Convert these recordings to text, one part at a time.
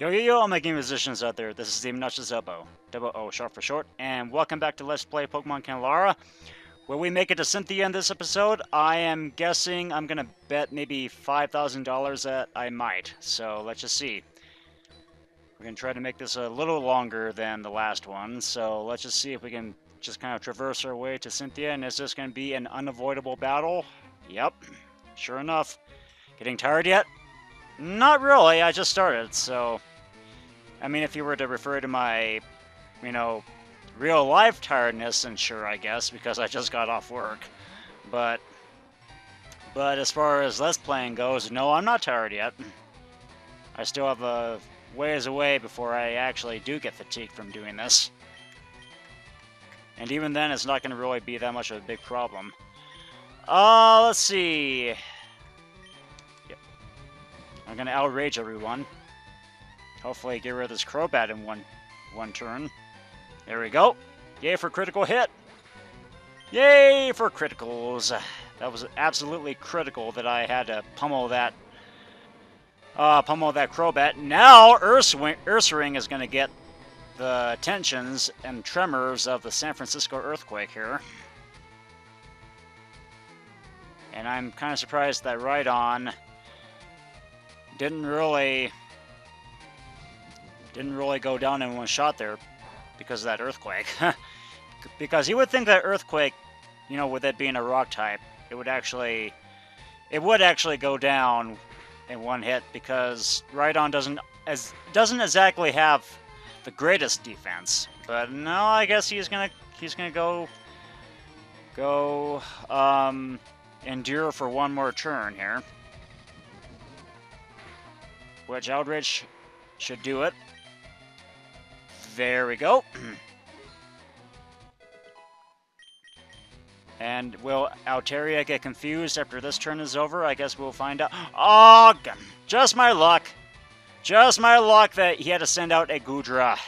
Yo, yo, yo, all my game musicians out there, this is the obnoxiousoboe, double O short for short, and welcome back to Let's Play Pokemon Kanlara, where we make it to Cynthia in this episode. I am guessing I'm gonna bet maybe $5,000 that I might, so let's just see. We're gonna try to make this a little longer than the last one, so let's just see if we can just kind of traverse our way to Cynthia, and is this gonna be an unavoidable battle? Yep, sure enough. Getting tired yet? Not really, I just started, so... I mean, if you were to refer to my, real life tiredness, then sure, I guess, because I just got off work. But as far as Let's Playing goes, no, I'm not tired yet. I still have a ways away before I actually do get fatigued from doing this. And even then, it's not going to really be that much of a big problem. Let's see. Yep. I'm going to outrage everyone. Hopefully get rid of this Crobat in one turn. There we go. Yay for critical hit. Yay for criticals. That was absolutely critical that I had to pummel that Crobat. Now Ursaring is going to get the tensions and tremors of the San Francisco earthquake here. And I'm kind of surprised that Rhydon didn't really go down in one shot there because of that earthquake. Because you would think that earthquake, with it being a rock type, it would actually go down in one hit because Rhydon doesn't exactly have the greatest defense. But no, I guess he's gonna go endure for one more turn here, which Outrage should do it. There we go. And will Altaria get confused after this turn is over? I guess we'll find out. Oh, just my luck. Just my luck that he had to send out a Goodra.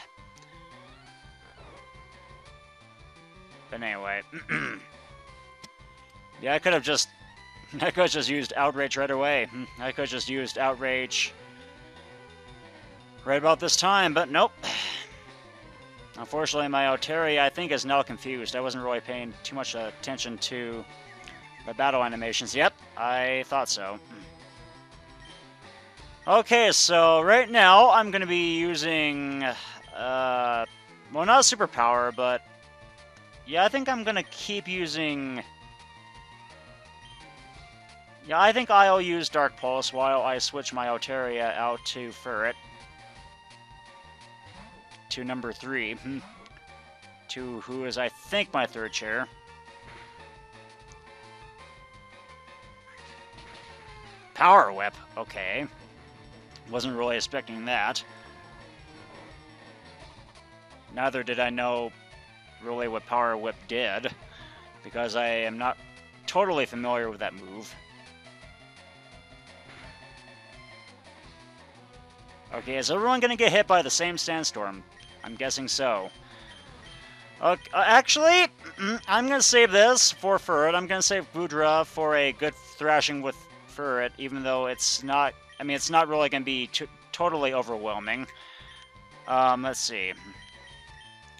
But anyway. Yeah, I could have just used Outrage right away. I could have just used Outrage right about this time, but nope. Unfortunately, my Altaria, I think, is now confused. I wasn't really paying too much attention to the battle animations. Yep, I thought so. Okay, so right now I'm going to be using, well, not Superpower, but yeah, I think I'm going to keep using... Yeah, I think I'll use Dark Pulse while I switch my Altaria out to Ferret. To number 3, to who is, I think, my third chair. Power Whip, okay. Wasn't really expecting that. Neither did I know really what Power Whip did, because I am not totally familiar with that move. Okay, is everyone going to get hit by the same sandstorm? I'm guessing so. Okay, actually, I'm going to save this for Ferret. I'm going to save Goodra for a good thrashing with Ferret, even though it's not... I mean, it's not really going to be totally overwhelming. Let's see.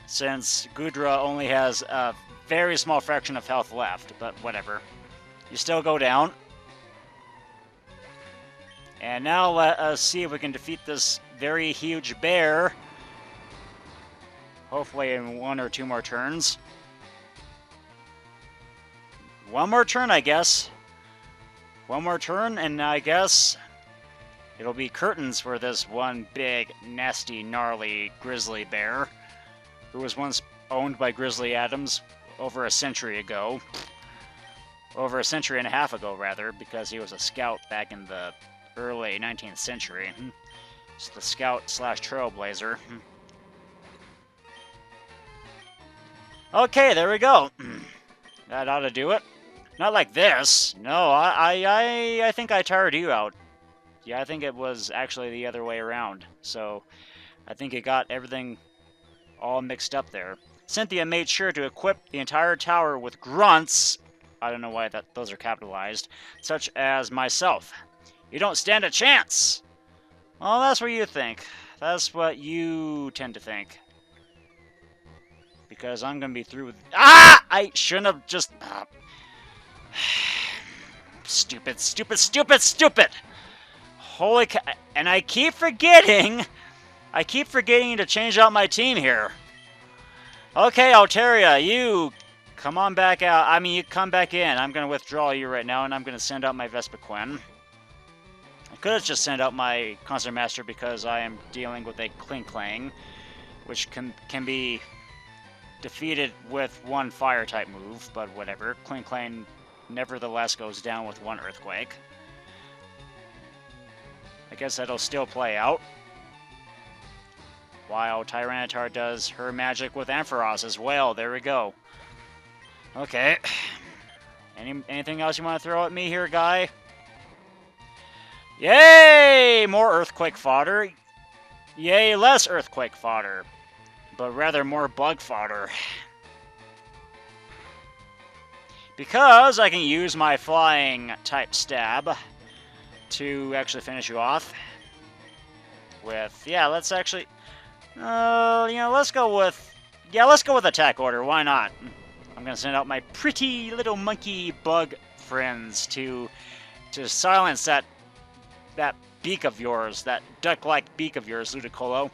Since Goodra only has a very small fraction of health left, but whatever. You still go down. And now let us see if we can defeat this very huge bear. Hopefully in one or two more turns. One more turn, I guess. One more turn, and I guess it'll be curtains for this one big, nasty, gnarly grizzly bear who was once owned by Grizzly Adams over a century ago. Over a century and a half ago, rather, because he was a scout back in the early 19th century. It's the scout/trailblazer. Okay, there we go. That ought to do it. Not like this. No, I think I tired you out. Yeah, I think it was actually the other way around. So, I think it got everything all mixed up there. Cynthia made sure to equip the entire tower with grunts. I don't know why those are capitalized. Such as myself. You don't stand a chance! Well, that's what you think. That's what you tend to think. Because I'm gonna be through with... Ah! I shouldn't have just... Stupid, stupid, stupid, stupid! Holy cow. And I keep forgetting to change out my team here. Okay, Altaria, you come on back out. I mean, you come back in. I'm going to withdraw you right now, and I'm going to send out my Vespiquen. I could have just sent out my Concert Master because I am dealing with a Klinklang, which can be defeated with one Fire-type move, but whatever. Klinklang nevertheless goes down with one Earthquake. I guess that'll still play out. While Tyranitar does her magic with Ampharos as well. There we go. Okay. Anything else you want to throw at me here, guy? Yay! More Earthquake fodder. Yay, less Earthquake fodder. But rather more bug fodder. Because I can use my flying type stab to actually finish you off. With, yeah, let's actually... you know, let's go with attack order. Why not? I'm gonna send out my pretty little monkey bug friends to silence that beak of yours, that duck-like beak of yours, Ludicolo,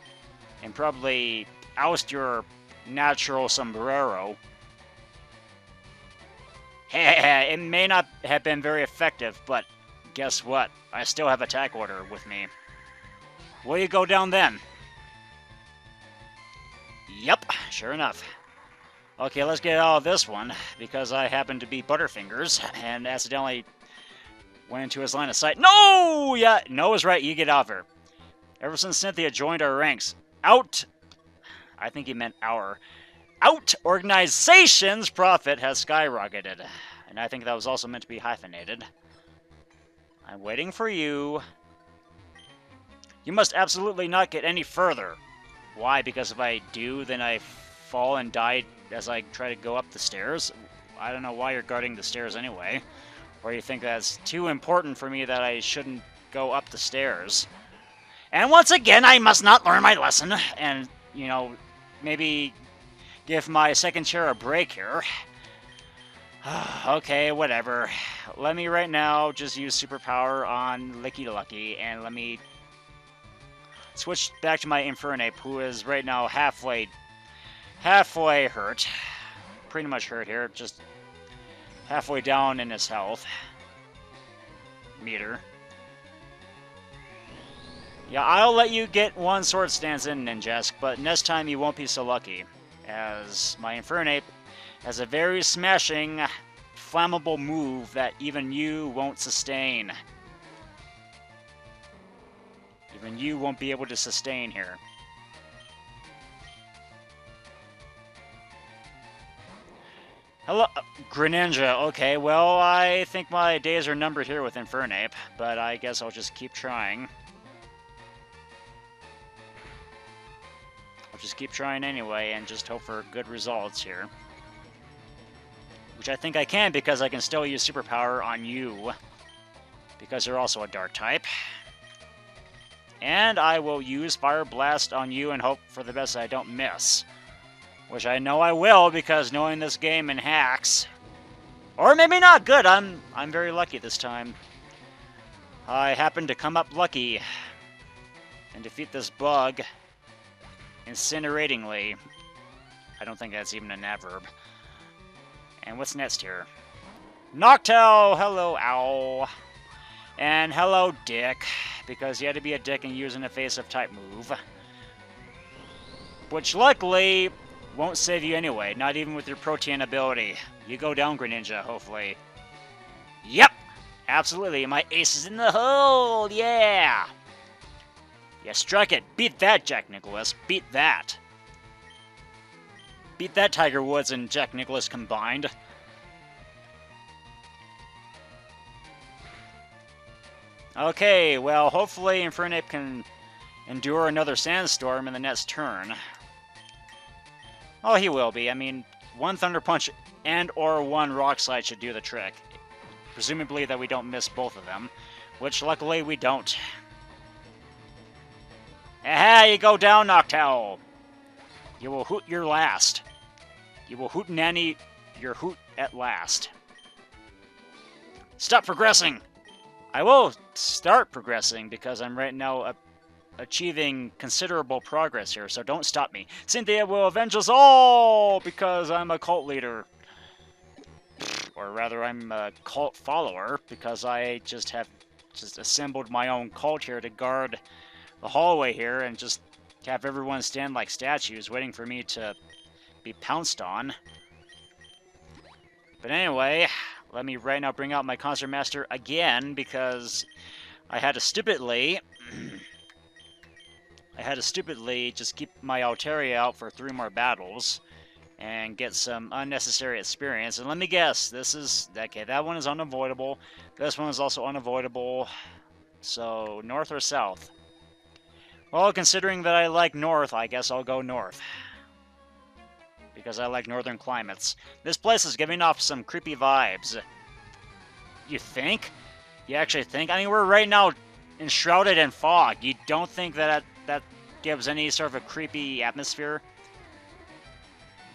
and probably oust your natural sombrero. It may not have been very effective, but guess what? I still have attack order with me. Will you go down then? Yep, sure enough. Okay, let's get out of this one, because I happen to be Butterfingers, and accidentally went into his line of sight. No! Yeah, no is right, you get out of here. Ever since Cynthia joined our ranks, I think he meant our, organization's profit has skyrocketed. And I think that was also meant to be hyphenated. I'm waiting for you. You must absolutely not get any further. Why? Because if I do, then I fall and die as I try to go up the stairs? I don't know why you're guarding the stairs anyway. Or you think that's too important for me that I shouldn't go up the stairs. And once again, I must not learn my lesson. And, you know, maybe give my second chair a break here. Okay, whatever. Let me right now just use superpower on Licky Lucky, and let me switch back to my Infernape, who is right now halfway hurt. Pretty much hurt here, just halfway down in his health meter. Yeah, I'll let you get one sword stance in, Ninjask, but next time you won't be so lucky, as my Infernape has a very smashing, flammable move that even you won't sustain. Even you won't be able to sustain here. Hello, Greninja. Okay, well, I think my days are numbered here with Infernape, but I guess I'll just keep trying. I'll just keep trying anyway and just hope for good results here. Which I think I can because I can still use superpower on you. Because you're also a dark type. And I will use Fire Blast on you and hope for the best I don't miss. Which I know I will because knowing this game in hacks. Or maybe not. Good. I'm very lucky this time. I happen to come up lucky and defeat this bug incineratingly. I don't think that's even an adverb. And what's next here? Noctowl! Hello, Owl. And hello, Dick. Because you had to be a dick and use an evasive type move. Which luckily won't save you anyway, not even with your Protean ability. You go down, Greninja, hopefully. Yep! Absolutely, my ace is in the hole! Yeah! Yeah, strike it. Beat that, Jack Nicholas. Beat that. Beat that, Tiger Woods and Jack Nicholas combined. Okay, well, hopefully Infernape can endure another sandstorm in the next turn. Oh, he will be. I mean, one Thunder Punch and or one Rock Slide should do the trick. Presumably that we don't miss both of them, which luckily we don't. Aha, you go down, Noctowl. You will hoot your last. You will hoot nanny your hoot at last. Stop progressing! I will start progressing because I'm right now achieving considerable progress here, so don't stop me. Cynthia will avenge us all because I'm a cult leader. Or rather, I'm a cult follower because I just have assembled my own cult here to guard the hallway here and just have everyone stand like statues waiting for me to be pounced on. But anyway, let me right now bring out my Concert Master again because I had to stupidly just keep my Altaria out for 3 more battles and get some unnecessary experience. And let me guess, this is... okay, that one is unavoidable. This one is also unavoidable. So, north or south? Well, considering that I like north, I guess I'll go north. Because I like northern climates. This place is giving off some creepy vibes. You think? You actually think? I mean, we're right now enshrouded in fog. You don't think that that gives any sort of a creepy atmosphere?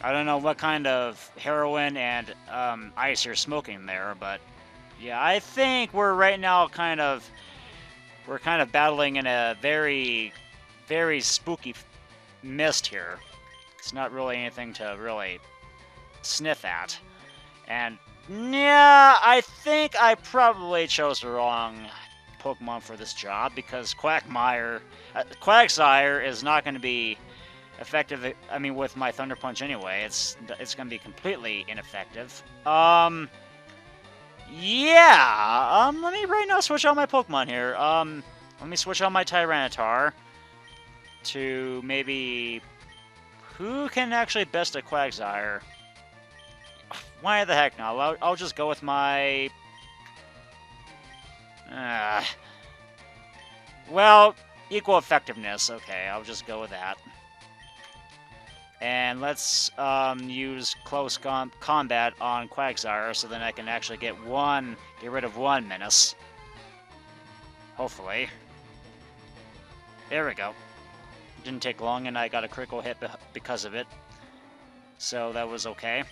I don't know what kind of heroin and ice you're smoking there, but yeah, I think we're right now kind of battling in a very, very spooky mist here. It's not really anything to really sniff at. And yeah, I think I probably chose the wrong Pokemon for this job because Quagsire is not going to be effective. I mean, with my Thunder Punch anyway, it's going to be completely ineffective. Yeah. Let me right now switch out my Pokemon here. Let me switch out my Tyranitar to maybe who can actually best a Quagsire. Why the heck not? I'll just go with my... well, equal effectiveness. Okay, I'll just go with that. And let's use close combat on Quagsire so then I can actually get rid of one menace. Hopefully. There we go. Didn't take long and I got a critical hit because of it. So that was okay.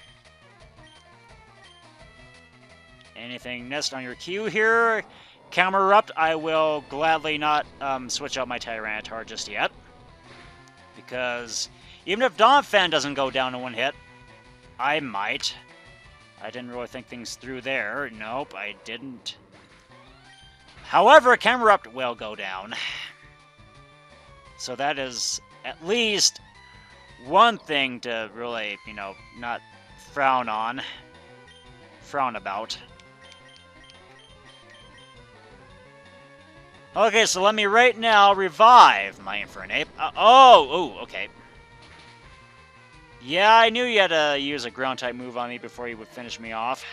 Anything next on your queue here? Camerupt, I will gladly not switch out my Tyranitar just yet. Because even if Donphan doesn't go down in one hit, I might. I didn't really think things through there. Nope, I didn't. However, Camerupt will go down. So that is at least one thing to really, you know, not frown about. Okay, so let me right now revive my Infernape. Okay. Yeah, I knew you had to use a ground-type move on me before you would finish me off.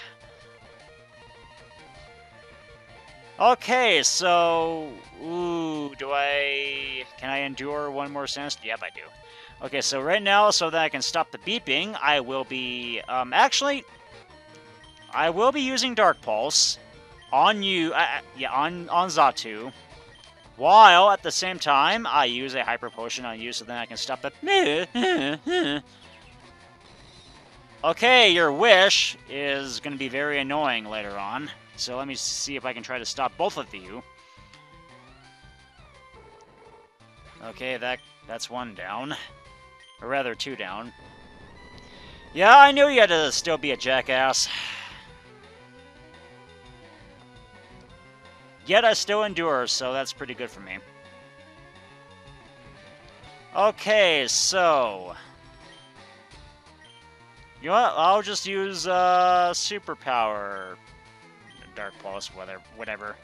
Okay, so... ooh, can I endure one more sentence? Yep, I do. Okay, so right now, so that I can stop the beeping, I will be... actually, I will be using Dark Pulse on you... on Xatu. While, at the same time, I use a Hyper Potion on you so then I can stop the... Okay, your wish is going to be very annoying later on. So let me see if I can try to stop both of you. Okay, that's one down. Or rather, 2 down. Yeah, I knew you had to still be a jackass. Yet I still endure, so that's pretty good for me. Okay, so... you know what? I'll just use Superpower... Dark Pulse, whatever.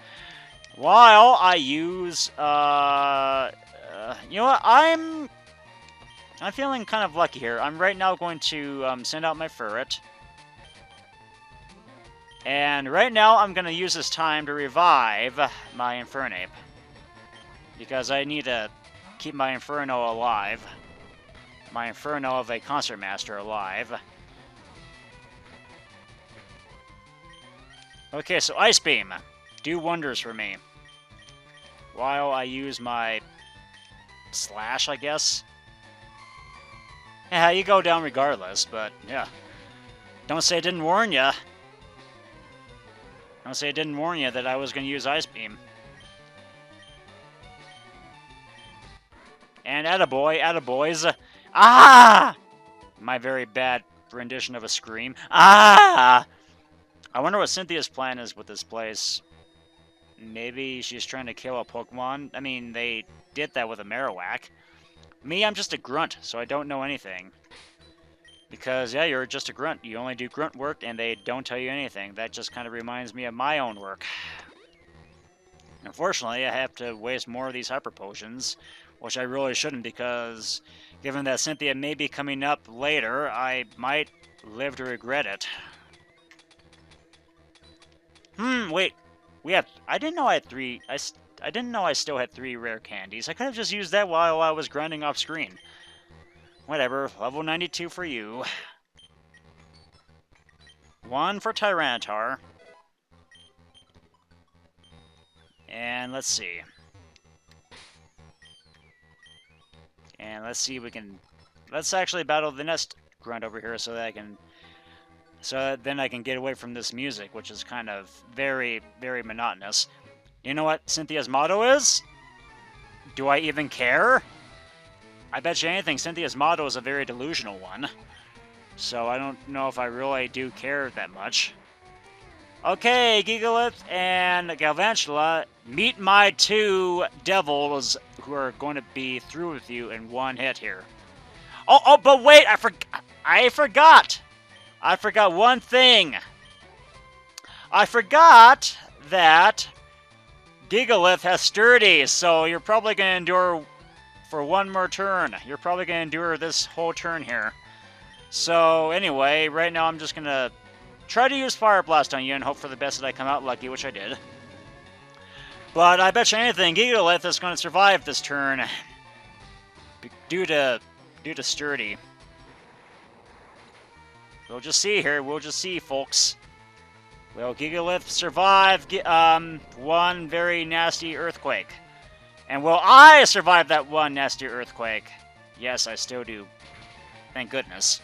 While I use... you know what? I'm feeling kind of lucky here. I'm right now going to send out my Furret. And right now, I'm going to use this time to revive my Infernape. Because I need to keep my Inferno alive. My Inferno of a Concert Master alive. Okay, so Ice Beam. Do wonders for me. While I use my slash, I guess. Yeah, you go down regardless, but yeah. Don't say I didn't warn ya. Don't say I didn't warn you that I was going to use Ice Beam. And attaboy, attaboys. Ah! My very bad rendition of a scream. Ah! I wonder what Cynthia's plan is with this place. Maybe she's trying to kill a Pokemon? I mean, they did that with a Marowak. Me, I'm just a grunt, so I don't know anything. Because, yeah, you're just a grunt. You only do grunt work, and they don't tell you anything. That just kind of reminds me of my own work. Unfortunately, I have to waste more of these Hyper Potions, which I really shouldn't, because given that Cynthia may be coming up later, I might live to regret it. Wait. I didn't know I had 3... I didn't know I still had 3 rare candies. I could have just used that while I was grinding off screen. Whatever, level 92 for you. 1 for Tyranitar. And let's see. And let's see if we can... Let's actually battle the next grunt over here so that I can... So then I can get away from this music, which is kind of very, very monotonous. You know what Cynthia's motto is? Do I even care? I bet you anything, Cynthia's motto is a very delusional one. So I don't know if I really do care that much. Okay, Gigalith and Galvantula, meet my 2 devils who are going to be through with you in 1 hit here. Oh, but wait, I forgot! I forgot one thing. I forgot that Gigalith has Sturdy, so you're probably going to endure for 1 more turn. You're probably going to endure this whole turn here. So anyway, right now I'm just going to try to use Fire Blast on you and hope for the best that I come out lucky, which I did. But I bet you anything, Gigalith is going to survive this turn due to Sturdy. We'll just see here. We'll just see, folks. Will Gigalith survive 1 very nasty earthquake? And will I survive that 1 nasty earthquake? Yes, I still do. Thank goodness.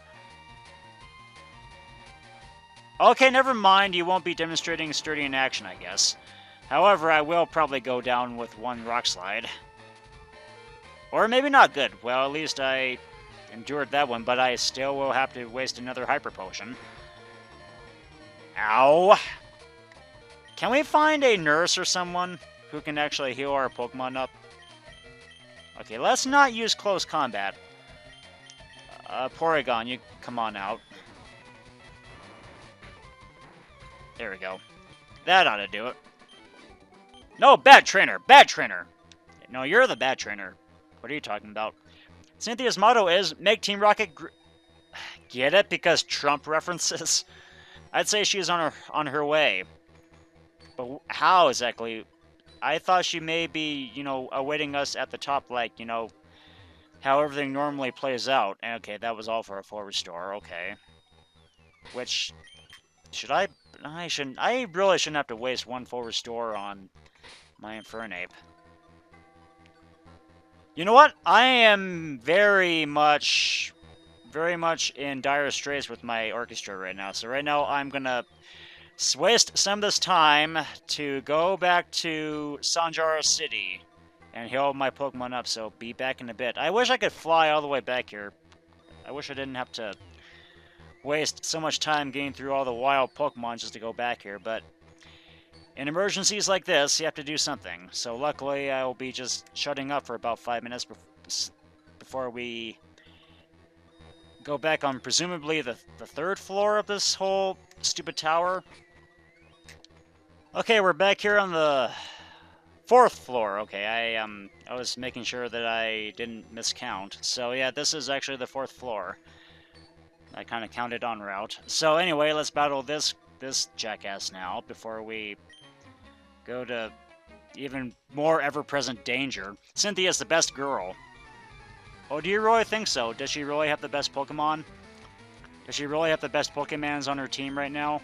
Okay, never mind. You won't be demonstrating Sturdy in action, I guess. However, I will probably go down with 1 Rock Slide. Or maybe not good. Well, at least I endured that one, but I still will have to waste another Hyper Potion. Ow! Can we find a nurse or someone who can actually heal our Pokemon up? Okay, let's not use close combat. Porygon, you come on out. There we go. That ought to do it. No, bad trainer! Bad trainer! No, you're the bad trainer. What are you talking about? Cynthia's motto is, make Team Rocket Get it? Because Trump references? I'd say she's on her way. But how exactly? I thought she may be, you know, awaiting us at the top, like, you know, how everything normally plays out. And okay, that was all for a full restore, okay. Which, should I really shouldn't have to waste 1 full restore on my Infernape. You know what? I am very much in dire straits with my Orchestra right now. So right now I'm gonna waste some of this time to go back to Sanjara City and heal my Pokemon up. So be back in a bit. I wish I could fly all the way back here. I wish I didn't have to waste so much time getting through all the wild Pokemon just to go back here, but in emergencies like this, you have to do something. So luckily, I will be just shutting up for about 5 minutes before we go back on presumably the 3rd floor of this whole stupid tower. Okay, we're back here on the 4th floor. Okay, I was making sure that I didn't miscount. So yeah, this is actually the 4th floor. I kind of counted en route. So anyway, let's battle this jackass now before we go to even more ever-present danger. Cynthia's the best girl. Oh, do you really think so? Does she really have the best Pokemon? Does she really have the best Pokemons on her team right now?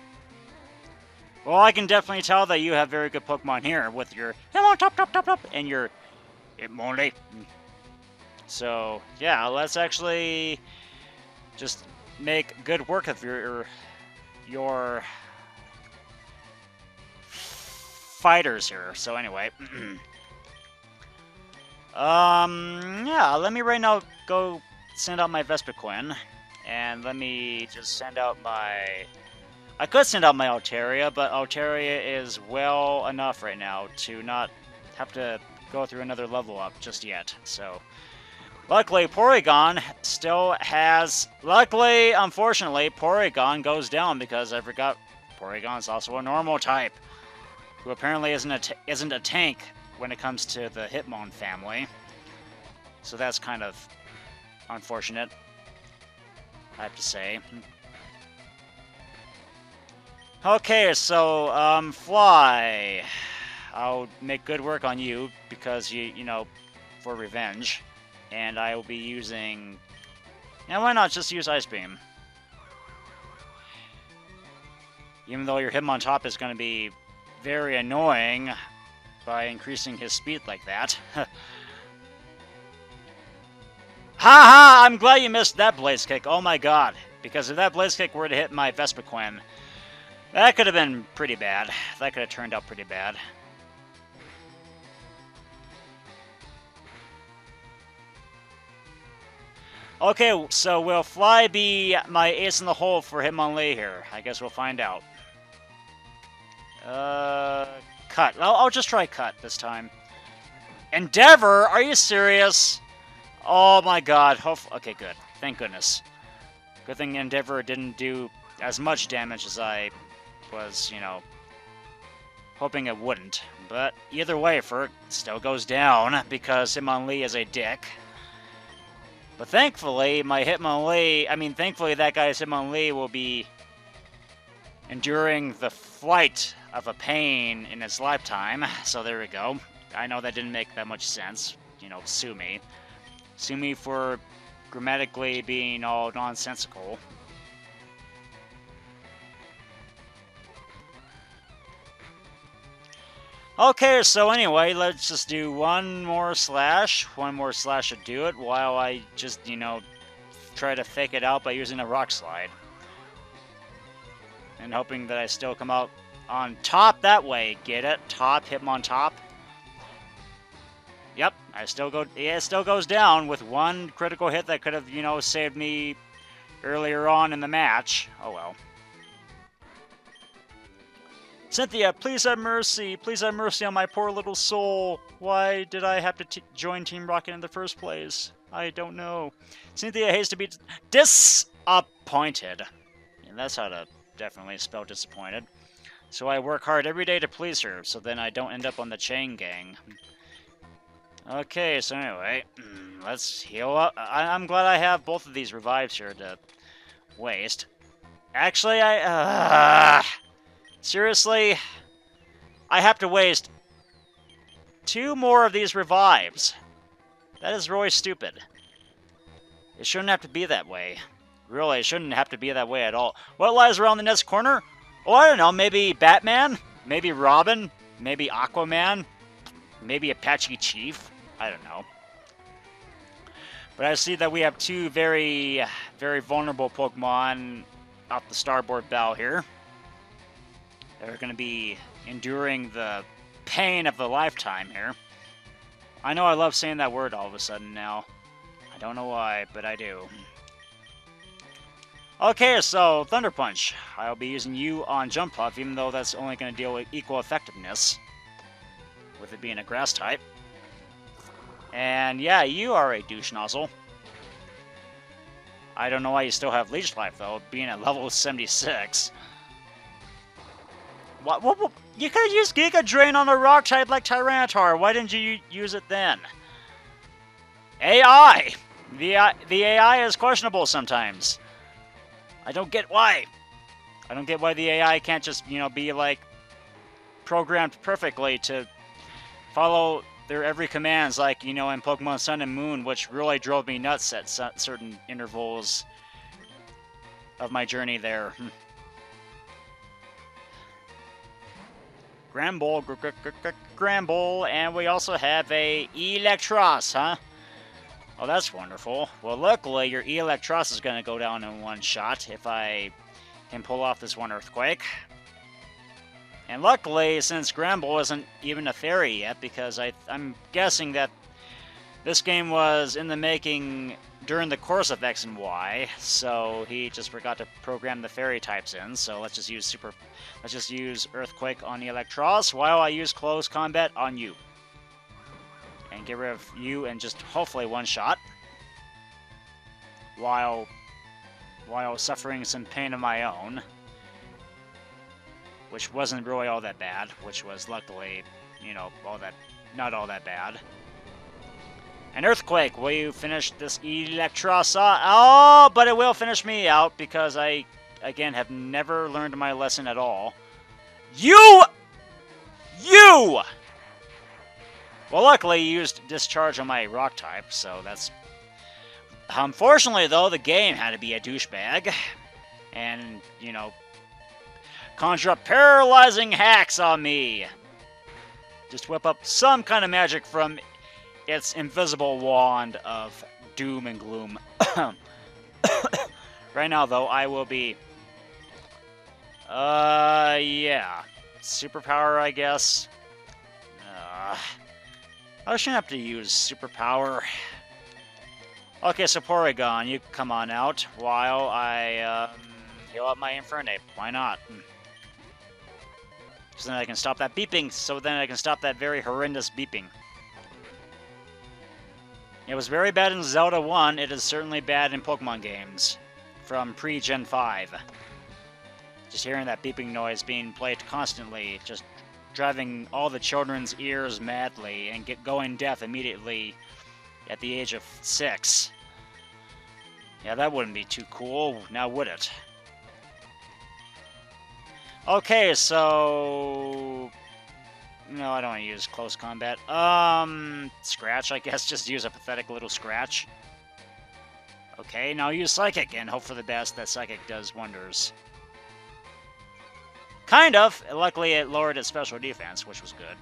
Well, I can definitely tell that you have very good Pokemon here with your Hello, top, top, top, top, and your Hitmonlee. So, yeah, let's actually just make good work of your fighters here. So anyway, yeah, let me right now go send out my Vespiquen, and let me just send out my... I could send out my Altaria, but Altaria is well enough right now to not have to go through another level up just yet, so... Luckily, Porygon still has... Luckily, unfortunately, Porygon goes down because I forgot Porygon's also a normal type, who apparently isn't a tank when it comes to the Hitmon family. So that's kind of unfortunate, I have to say. Okay, so, Fly. I'll make good work on you because you know, for revenge. And I will be using... Yeah, why not just use Ice Beam? Even though your Hitmontop is going to be very annoying by increasing his speed like that. Ha! I'm glad you missed that Blaze Kick. Oh my god. Because if that Blaze Kick were to hit my Vespiquen, that could have been pretty bad. That could have turned out pretty bad. Okay, so will Fly be my ace in the hole for Hitmonlee here? I guess we'll find out. Cut. I'll just try Cut this time. Endeavor? Are you serious? Oh my god. Okay, good. Thank goodness. Good thing Endeavor didn't do as much damage as I was, you know, hoping it wouldn't. But either way, Ferg still goes down because Hitmonlee is a dick. But thankfully, thankfully that guy's Hitmonlee will be enduring the flight of a pain in its lifetime. So there we go. I know that didn't make that much sense. You know, sue me. Sue me for grammatically being all nonsensical. Okay, so anyway, let's just do one more slash. One more slash to do it, while I just, you know, try to fake it out by using a Rock Slide. And hoping that I still come out on top that way. Get it? Top, Hitmontop. Yep, it still goes down with one critical hit that could have, you know, saved me earlier on in the match. Oh well. Cynthia, please have mercy. Please have mercy on my poor little soul. Why did I have to join Team Rocket in the first place? I don't know. Cynthia hates to be disappointed. And that's how to definitely spell disappointed. So I work hard every day to please her, so then I don't end up on the chain gang. Okay, so anyway, let's heal up. I'm glad I have both of these revives here to waste. Actually, seriously, I have to waste 2 more of these revives. That is really stupid. It shouldn't have to be that way. Really, it shouldn't have to be that way at all. What lies around the next corner? Oh, I don't know, maybe Batman? Maybe Robin? Maybe Aquaman? Maybe Apache Chief? I don't know. But I see that we have 2 very, very vulnerable Pokemon off the starboard bow here. They're going to be enduring the pain of a lifetime here. I know I love saying that word all of a sudden now. I don't know why, but I do. Okay, so Thunder Punch. I'll be using you on Jump Puff, even though that's only going to deal with equal effectiveness, with it being a grass type. And yeah, you are a douche nozzle. I don't know why you still have Leech Life, though, being at level 76. What? You could have used Giga Drain on a rock type like Tyranitar. Why didn't you use it then? AI! The AI is questionable sometimes. I don't get why. I don't get why the AI can't just, you know, be, like, programmed perfectly to follow their every commands, like, you know, in Pokemon Sun and Moon, which really drove me nuts at certain intervals of my journey there. Gramble, and we also have a Electros, huh? Oh, that's wonderful. Well, luckily, your Electros is going to go down in one shot if I can pull off this one Earthquake. And luckily, since Gramble isn't even a fairy yet, because I'm guessing that this game was in the making during the course of X and Y, so he just forgot to program the fairy types in. So let's just use Earthquake on the Electros while I use Close Combat on you. And get rid of you and just hopefully one shot. While suffering some pain of my own. Which wasn't really all that bad, which was luckily, you know, not all that bad. An Earthquake, will you finish this Electrosa? Oh, but it will finish me out because I, again, have never learned my lesson at all. You! Well, luckily, you used Discharge on my Rock type, so that's... Unfortunately, though, the game had to be a douchebag. And, you know... Conjure up paralyzing hacks on me! Just whip up some kind of magic from its invisible wand of doom and gloom. Right now, though, I will be... yeah. Superpower, I guess. I shouldn't have to use superpower. Okay, so Porygon, you come on out while I, heal up my Infernape. Why not? So then I can stop that beeping. So then I can stop that very horrendous beeping. It was very bad in Zelda 1. It is certainly bad in Pokemon games. From pre-Gen 5. Just hearing that beeping noise being played constantly. Just driving all the children's ears madly. And going deaf immediately at the age of 6. Yeah, that wouldn't be too cool. Now would it? Okay, so... No, I don't want to use Close Combat. Scratch, I guess. Just use a pathetic little Scratch. Okay, now use Psychic, and hope for the best that Psychic does wonders. Kind of. Luckily, it lowered its special defense, which was good.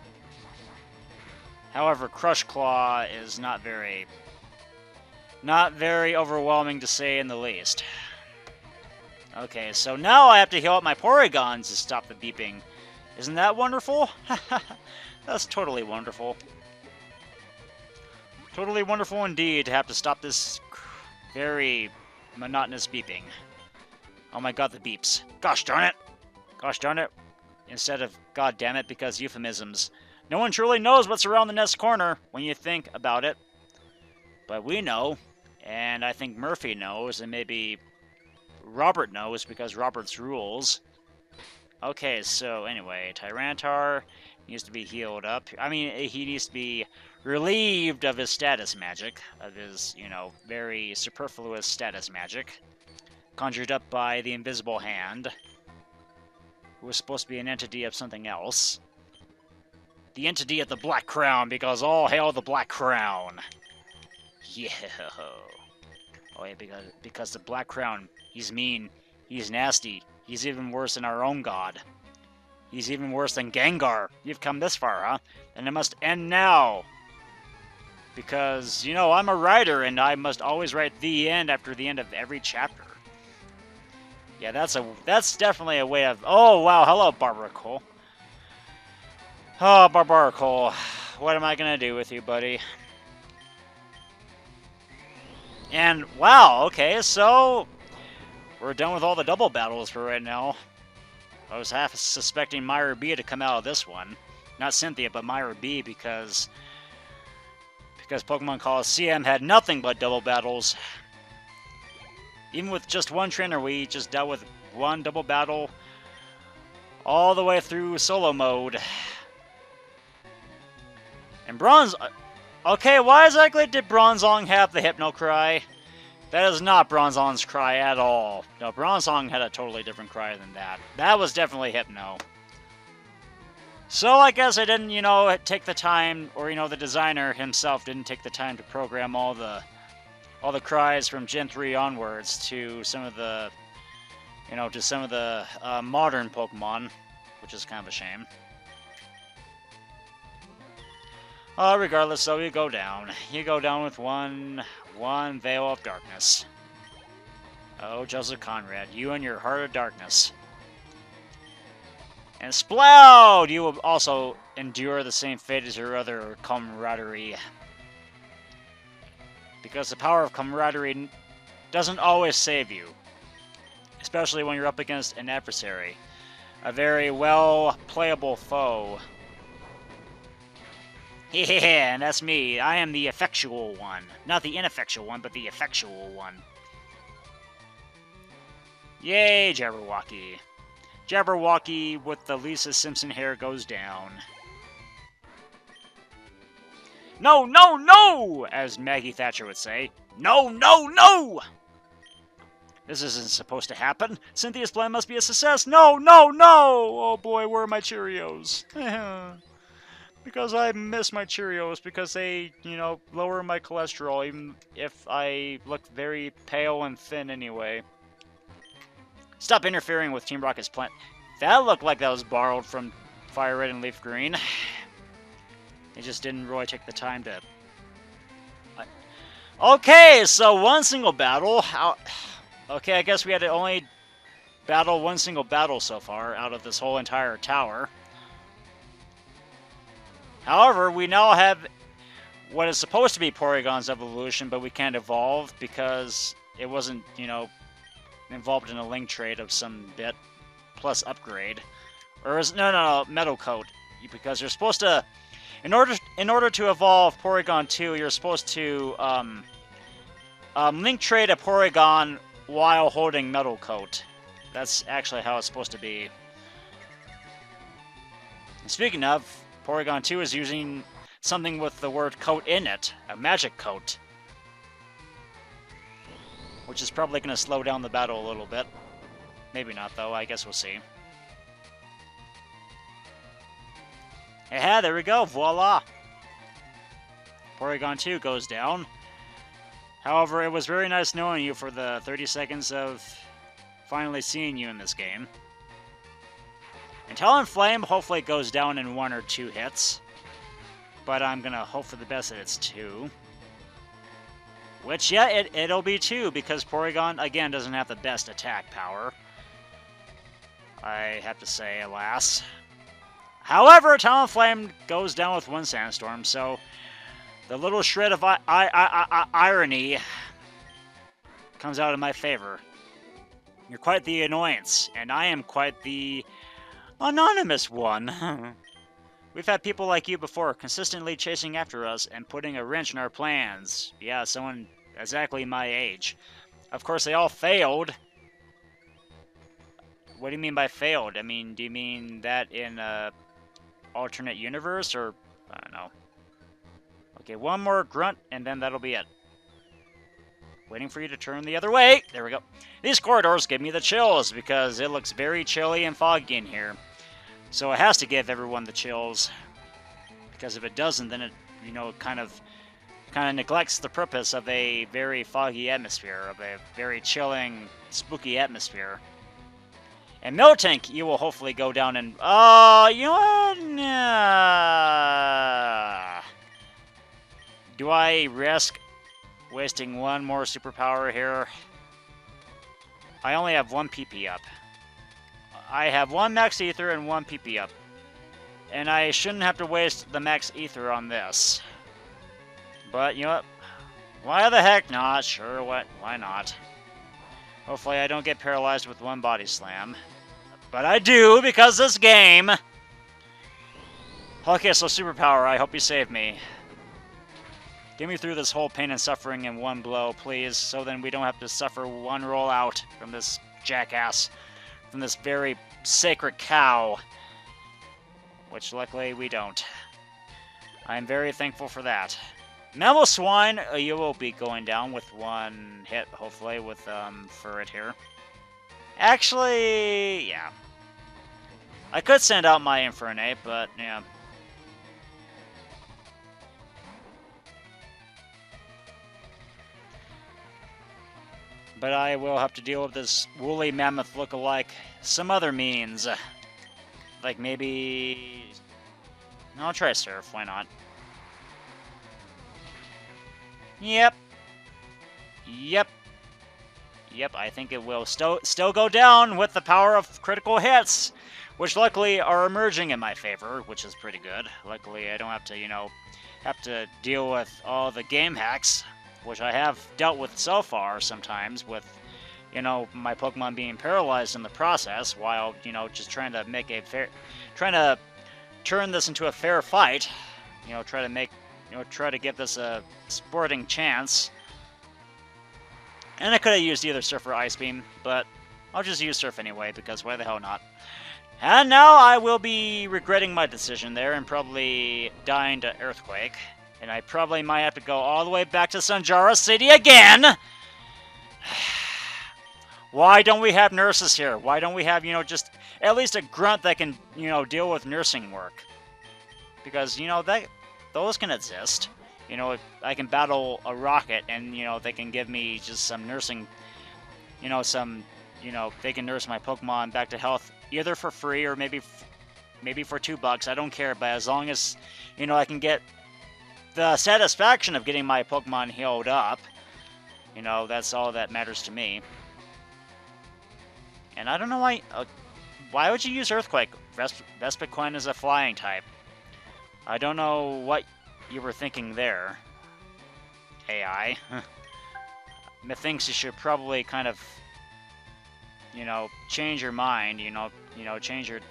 However, Crush Claw is not very overwhelming to say in the least. Okay, so now I have to heal up my Porygons to stop the beeping. Isn't that wonderful? That's totally wonderful. Totally wonderful indeed to have to stop this very monotonous beeping. Oh my god, the beeps. Gosh darn it! Gosh darn it. Instead of god damn it, because euphemisms. No one truly knows what's around the next corner when you think about it. But we know, and I think Murphy knows, and maybe Robert knows because Robert's rules. Okay, so anyway, Tyranitar needs to be healed up. I mean, he needs to be relieved of his status magic, of his, you know, very superfluous status magic. Conjured up by the Invisible Hand, who was supposed to be an entity of something else. The entity of the Black Crown, because all hail the Black Crown. Yeah. Oh yeah, because the Black Crown, he's mean, he's nasty, he's even worse than our own god. He's even worse than Gengar. You've come this far, huh? And it must end now. Because, you know, I'm a writer, and I must always write the end after the end of every chapter. Yeah, that's definitely a way of... Oh, wow, hello, Barbaracle. Oh, Barbaracle. What am I gonna do with you, buddy? And, wow, okay, so... We're done with all the double battles for right now. I was half suspecting Myra B to come out of this one. Not Cynthia, but Myra B, because Pokemon Coliseum had nothing but double battles. Even with just one trainer, we just dealt with one double battle all the way through solo mode. And Okay, why exactly did Bronzong have the Hypno Cry? That is not Bronzong's cry at all. No, Bronzong had a totally different cry than that. That was definitely Hypno. So I guess I didn't, you know, take the time, or, you know, the designer himself didn't take the time to program all the cries from Gen 3 onwards to some of the, you know, to some of the modern Pokemon, which is kind of a shame. Regardless, so you go down. You go down with one veil of darkness. Oh, Joseph Conrad, you and your heart of darkness. And Sploud! You will also endure the same fate as your other camaraderie. Because the power of camaraderie doesn't always save you. Especially when you're up against an adversary. A very well-playable foe. Yeah, and that's me. I am the effectual one. Not the ineffectual one, but the effectual one. Yay, Jabberwocky. Jabberwocky with the Lisa Simpson hair goes down. No, no, no! As Maggie Thatcher would say. No, no, no! This isn't supposed to happen. Cynthia's plan must be a success. No, no, no! Oh boy, where are my Cheerios? Because I miss my Cheerios, because they, you know, lower my cholesterol, even if I look very pale and thin anyway. Stop interfering with Team Rocket's plan. That looked like that was borrowed from Fire Red and Leaf Green. They just didn't really take the time to... Okay, so one single battle. Okay, I guess we had to only battle one single battle so far out of this whole entire tower. However, we now have what is supposed to be Porygon's evolution, but we can't evolve because it wasn't, you know, involved in a link trade of some bit plus upgrade. Or is no, Metal Coat. Because you're supposed to, in order to evolve Porygon 2, you're supposed to link trade a Porygon while holding Metal Coat. That's actually how it's supposed to be. And speaking of, Porygon 2 is using something with the word coat in it, a magic coat. Which is probably going to slow down the battle a little bit. Maybe not, though. I guess we'll see. Yeah, there we go. Voila! Porygon 2 goes down. However, it was very nice knowing you for the 30 seconds of finally seeing you in this game. And Talonflame hopefully goes down in 1 or 2 hits. But I'm going to hope for the best that it's 2. Which, yeah, it'll be 2, because Porygon, again, doesn't have the best attack power. I have to say, alas. However, Talonflame goes down with 1 Sandstorm, so the little shred of irony comes out in my favor. You're quite the annoyance, and I am quite the anonymous one. We've had people like you before, consistently chasing after us and putting a wrench in our plans. Yeah, someone exactly my age. Of course, they all failed. What do you mean by failed? I mean, do you mean that in a alternate universe, or I don't know. Okay, one more grunt, and then that'll be it. Waiting for you to turn the other way. There we go. These corridors give me the chills because it looks very chilly and foggy in here. So it has to give everyone the chills. Because if it doesn't, then it, you know, kind of neglects the purpose of a very foggy atmosphere, of a very chilling, spooky atmosphere. And Miltank, you will hopefully go down and... you know what? Nah. Do I risk wasting one more superpower here? I only have 1 PP up. I have 1 Max Ether and 1 PP up. And I shouldn't have to waste the Max Ether on this. But, you know what? Why the heck not? Sure, why not? Hopefully I don't get paralyzed with 1 Body Slam. But I do, because this game... Okay, so superpower, I hope you save me. Get me through this whole pain and suffering in 1 blow, please, so then we don't have to suffer 1 roll out from this jackass. From this very sacred cow. Which, luckily, we don't. I am very thankful for that. Mamoswine, you will be going down with 1 hit, hopefully, with Furret here. Actually, yeah. I could send out my Infernape, but, yeah. But I will have to deal with this woolly mammoth look-alike some other means. Like maybe... No, I'll try Surf, why not? Yep. Yep. Yep, I think it will still go down with the power of critical hits, which luckily are emerging in my favor, which is pretty good. Luckily, I don't have to, have to deal with all the game hacks, which I have dealt with so far sometimes with, my Pokemon being paralyzed in the process while, just trying to make trying to turn this into a fair fight, try to give this a sporting chance. And I could have used either Surf or Ice Beam, but I'll just use Surf anyway, because why the hell not? And now I will be regretting my decision there and probably dying to Earthquake. And I probably might have to go all the way back to Sanjara City again! Why don't we have nurses here? Why don't we have, just at least a grunt that can, deal with nursing work? Because, those can exist. I can battle a rocket and, they can give me just some nursing, they can nurse my Pokemon back to health either for free or maybe for $2. I don't care, but as long as, I can get the satisfaction of getting my Pokemon healed up, that's all that matters to me. And I don't know why would you use Earthquake? Vespiquen is a flying type. I don't know what you were thinking there, AI. Methinks you should probably kind of, change your mind, change your,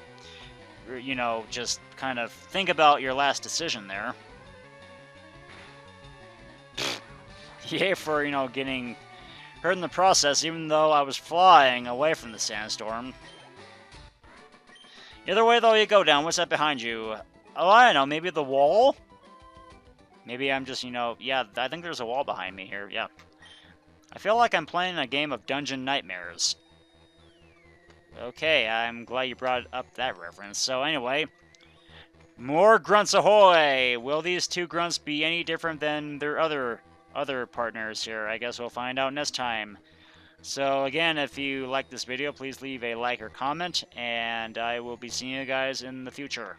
just kind of think about your last decision there. Yay for, getting hurt in the process, even though I was flying away from the sandstorm. Either way, though, you go down. What's that behind you? Oh, I don't know, maybe the wall? Maybe I'm just, yeah, I think there's a wall behind me here, yeah. I feel like I'm playing a game of Dungeon Nightmares. Okay, I'm glad you brought up that reference. So anyway, more grunts ahoy! Will these two grunts be any different than their other partners here? I guess we'll find out next time. So again, if you like this video, please leave a like or comment, and I will be seeing you guys in the future.